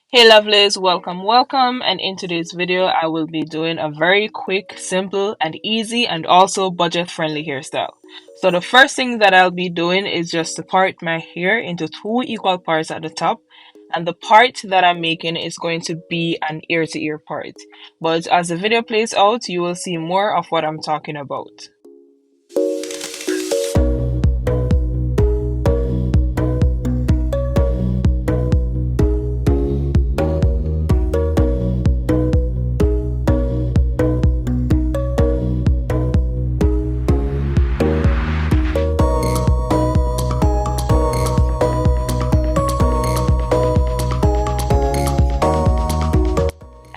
Hey lovelies, welcome, and in today's video I will be doing a very quick, simple and easy and also budget friendly hairstyle. So the first thing that I'll be doing is just to part my hair into two equal parts at the top, and the part that I'm making is going to be an ear to ear part. But as the video plays out, you will see more of what I'm talking about.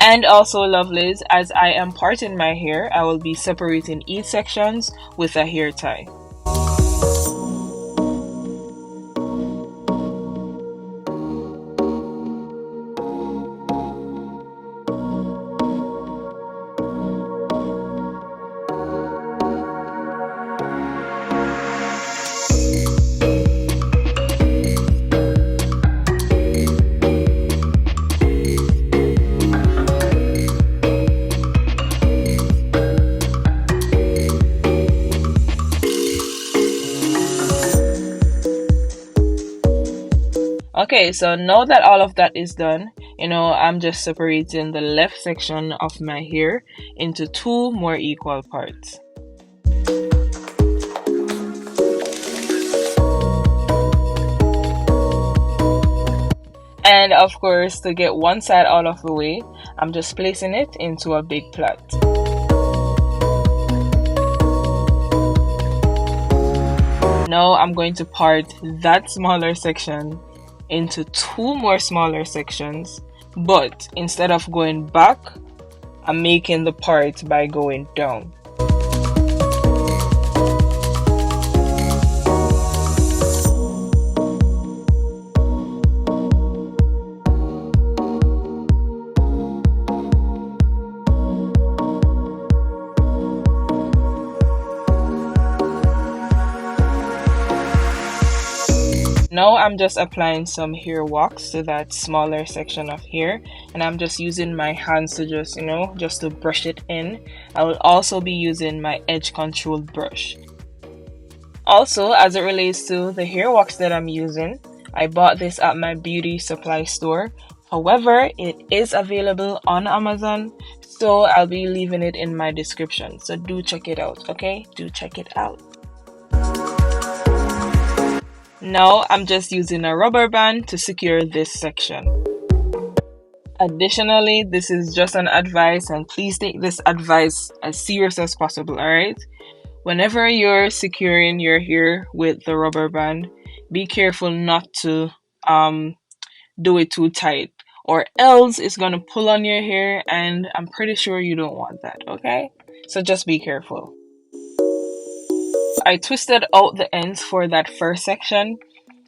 And also lovelies, as I am parting my hair, I will be separating each sections with a hair tie. Okay, so now that all of that is done, I'm just separating the left section of my hair into two more equal parts. And of course, to get one side out of the way, I'm just placing it into a big plait. Now I'm going to part that smaller section into two more smaller sections, but instead of going back, I'm making the part by going down. Now I'm just applying some hair wax to that smaller section of hair, and I'm just using my hands to just to brush it in. I will also be using my edge control brush. Also, as it relates to the hair wax that I'm using, I bought this at my beauty supply store. However, it is available on Amazon, so I'll be leaving it in my description. So do check it out, okay? Do check it out. Now I'm just using a rubber band to secure this section. Additionally, this is just an advice, and please take this advice as serious as possible, alright? Whenever you're securing your hair with the rubber band, be careful not to do it too tight, or else it's gonna pull on your hair, and I'm pretty sure you don't want that, okay? So just be careful. I twisted out the ends for that first section,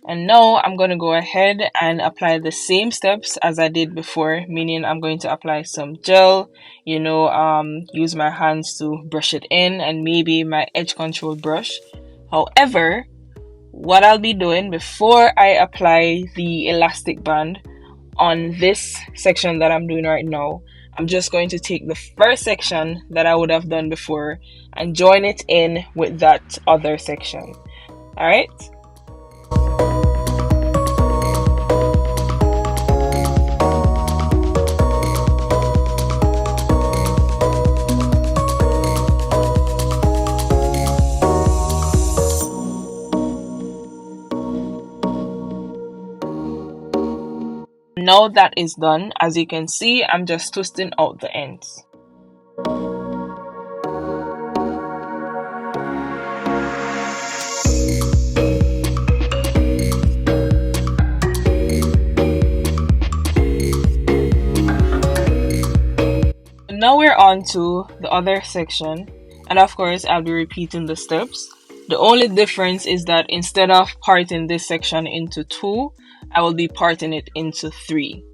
and now I'm going to go ahead and apply the same steps as I did before, meaning I'm going to apply some gel, use my hands to brush it in, and maybe my edge control brush. However, what I'll be doing before I apply the elastic band on this section that I'm doing right now, I'm just going to take the first section that I would have done before and join it in with that other section. Alright? Now that is done, as you can see, I'm just twisting out the ends. Now we're on to the other section, and of course I'll be repeating the steps. The only difference is that instead of parting this section into two, I will be parting it into three.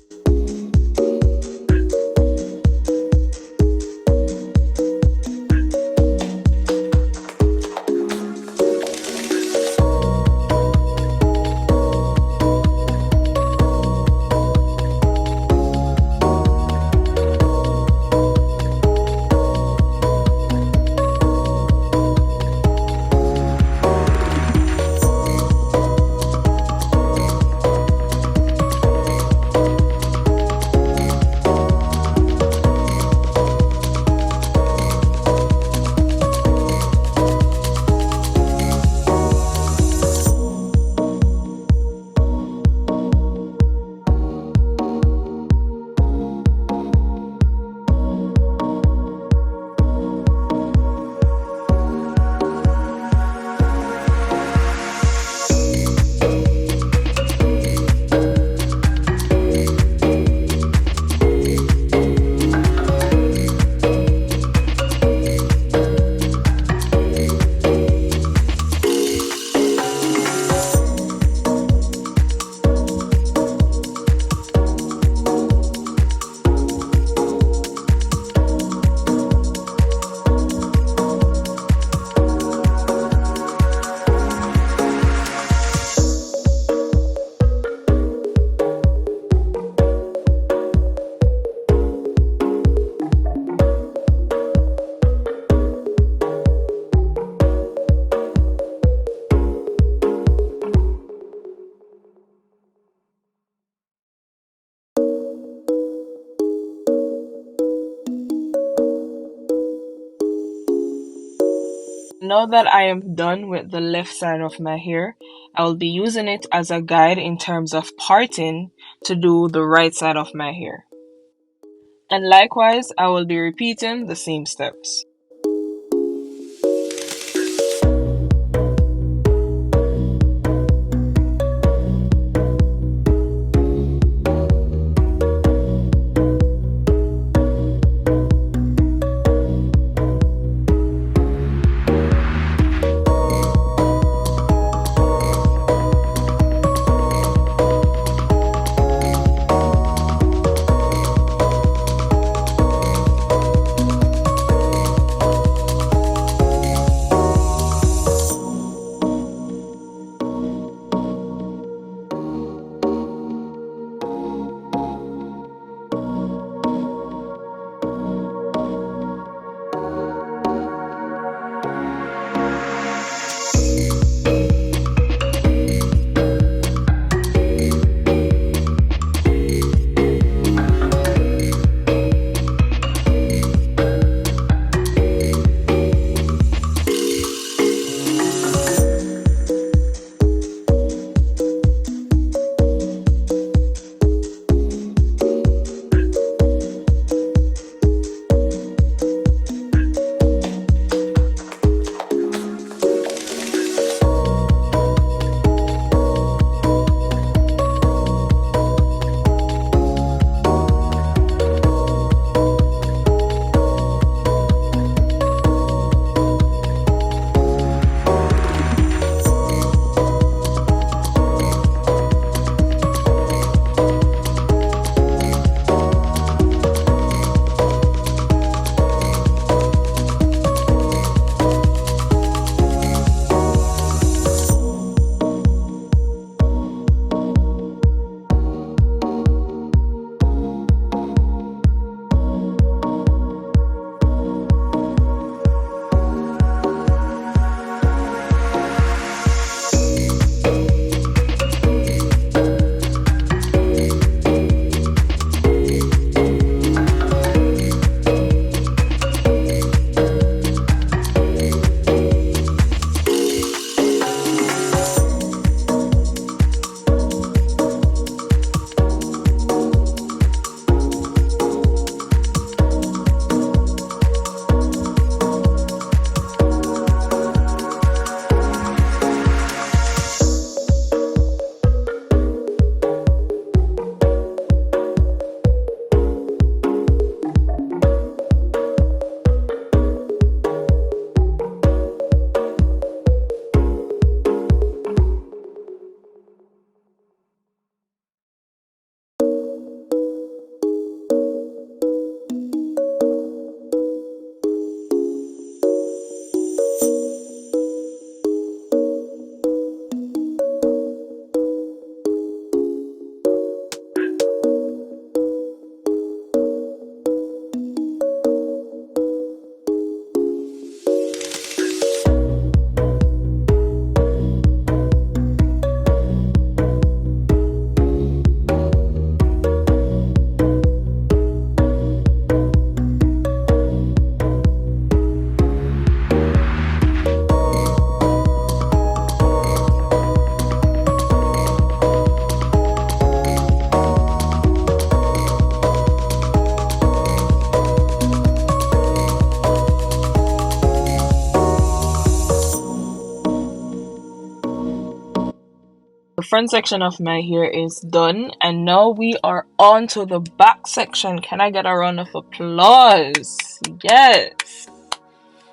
Now that I am done with the left side of my hair, I will be using it as a guide in terms of parting to do the right side of my hair. And likewise, I will be repeating the same steps. The front section of my hair is done, and now we are on to the back section. Can I get a round of applause? Yes.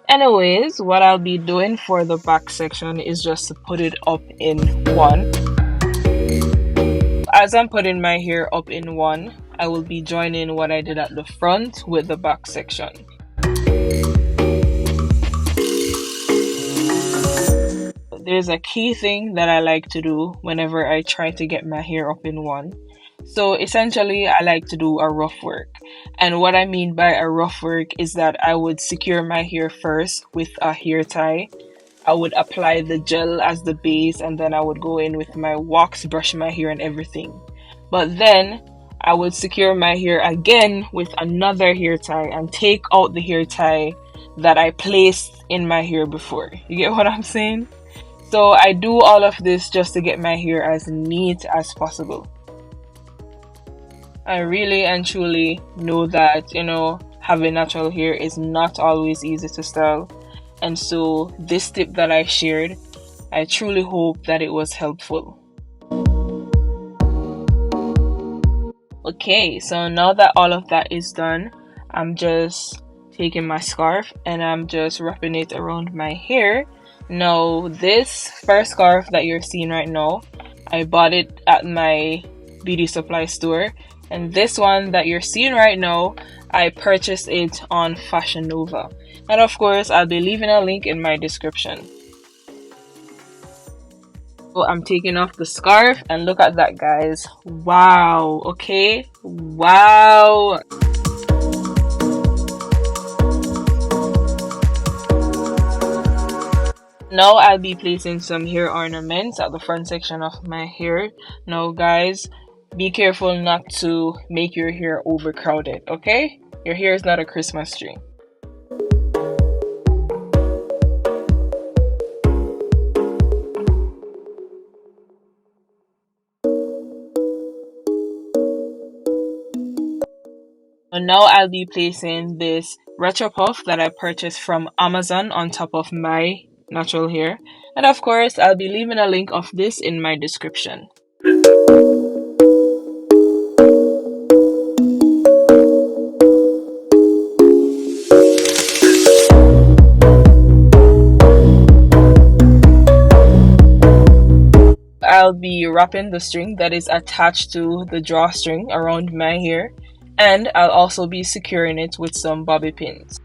Anyways, what I'll be doing for the back section is just to put it up in one. As I'm putting my hair up in one, I will be joining what I did at the front with the back section. There's a key thing that I like to do whenever I try to get my hair up in one. So essentially, I like to do a rough work. And what I mean by a rough work is that I would secure my hair first with a hair tie. I would apply the gel as the base, and then I would go in with my wax, brush my hair and everything. But then I would secure my hair again with another hair tie and take out the hair tie that I placed in my hair before. You get what I'm saying? So I do all of this just to get my hair as neat as possible. I really and truly know that, having natural hair is not always easy to style. And so this tip that I shared, I truly hope that it was helpful. Okay, so now that all of that is done, I'm just taking my scarf and I'm just wrapping it around my hair. Now, this first scarf that you're seeing right now, I bought it at my beauty supply store. And this one that you're seeing right now, I purchased it on Fashion Nova. And of course, I'll be leaving a link in my description. So I'm taking off the scarf and look at that, guys. Wow, okay? Wow. Now I'll be placing some hair ornaments at the front section of my hair. Now guys, be careful not to make your hair overcrowded, okay? Your hair is not a Christmas tree. And now I'll be placing this retro puff that I purchased from Amazon on top of my natural hair. And of course, I'll be leaving a link of this in my description. I'll be wrapping the string that is attached to the drawstring around my hair, and I'll also be securing it with some bobby pins.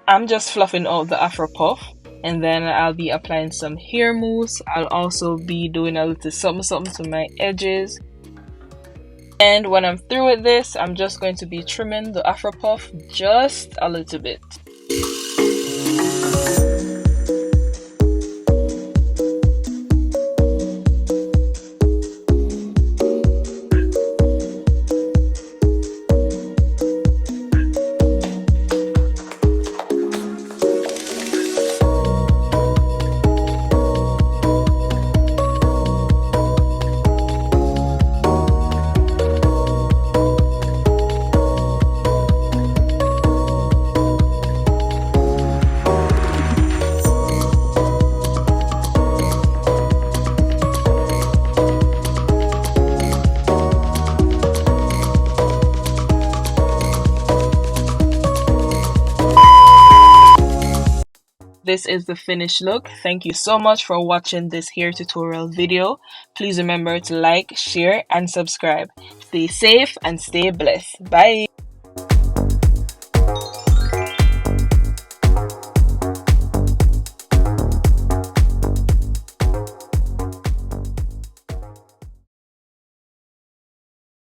I'm just fluffing out the Afro puff, and then I'll be applying some hair mousse. I'll also be doing a little something to my edges. And when I'm through with this, I'm just going to be trimming the Afro puff just a little bit. This is the finished look. Thank you so much for watching this hair tutorial video. Please remember to like, share, and subscribe. Stay safe and stay blessed. Bye!